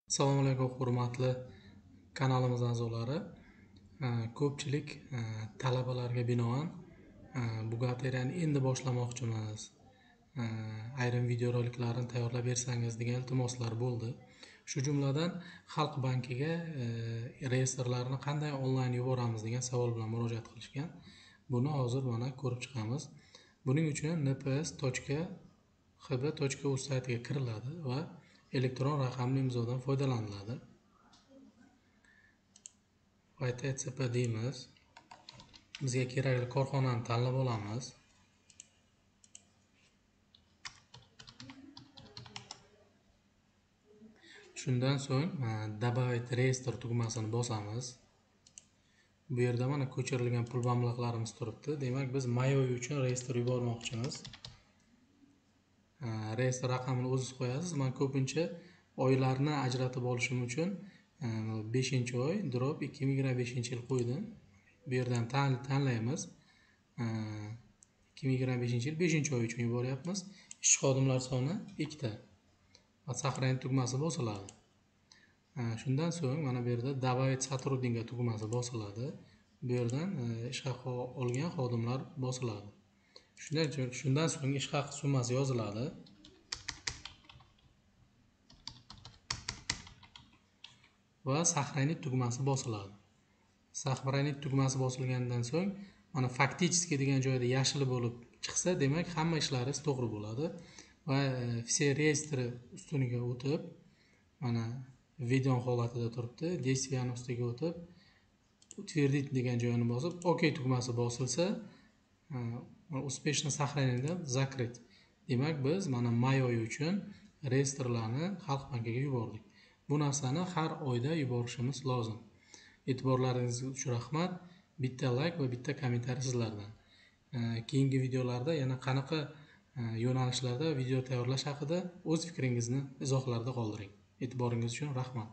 Assalomu alaykum hurmatli kanalimiz a'zolari. Ko'pchilik talabalarga binoan buxgalteriyani endi boshlamoqchimiz. Ayrim videoroliklarni tayyorlab bersangiz degan iltimoslar bo'ldi. Shu jumladan Xalq bankiga reyestrlarni qanday onlayn yuboramiz degan savol bilan murojaat qilishgan. Buni hozir mana ko'rib chiqamiz. Buning uchun nps.xb.uz saytiga kiriladi va elektron raqamli imzodan foydalaniladi. YTCP deymiz. Bizga kerakli korxonani tanlab olamiz. Shundan so'ng добавить reyestr tugmasini bosamiz. Bu yerda mana ko'chirilgan pul mablag'larimiz turibdi. Demak, biz may oyi uchun reyestr yubormoqchimiz. Reyestr raqamini o'zingiz qo'yasiz. Men ko'pincha oylarni ajratib olishim uchun 5-oy drop 2025-yil qo'ydim. Bu yerdan tanlaymiz. 2025-yil 5-oy uchun yuboryapmiz. Ish xodimlar soni 2 ta. Va saqlanib tugmasi bosiladi. Shundan so'ng mana bu yerda добавить сотрудника tugmasi bosiladi. Bu yerdan ish haqi olgan xodimlar bosiladi. Shundan so'ng ish haqi summasi yoziladi. Va сохранить tugmasi bosiladi. Сохранить tugmasi bosilgandan so'ng mana фактически degan joyda yashil bo'lib chiqsa, demak hamma ishlaringiz to'g'ri bo'ladi va все reyestri ustuniga o'tib, mana video holatida turibdi. Действияni ustiga o'tib, утвердить degan joyini bosib, OK tugmasi bosilsa, успешно сохранение закрыть. Demak, biz mana may oyi uchun reyestrlarni Xalq bankiga yubordik. Bu narsani har oyda yuborishimiz lozim. E'tiborlaringiz uchun rahmat. Bitta like va bitta kommentariy sizlardan. Keyingi videolarda yana qanaqa yo'nalishlarda video tayyorlash haqida o'z fikringizni izohlarda qoldiring. E'tiboringiz uchun rahmat.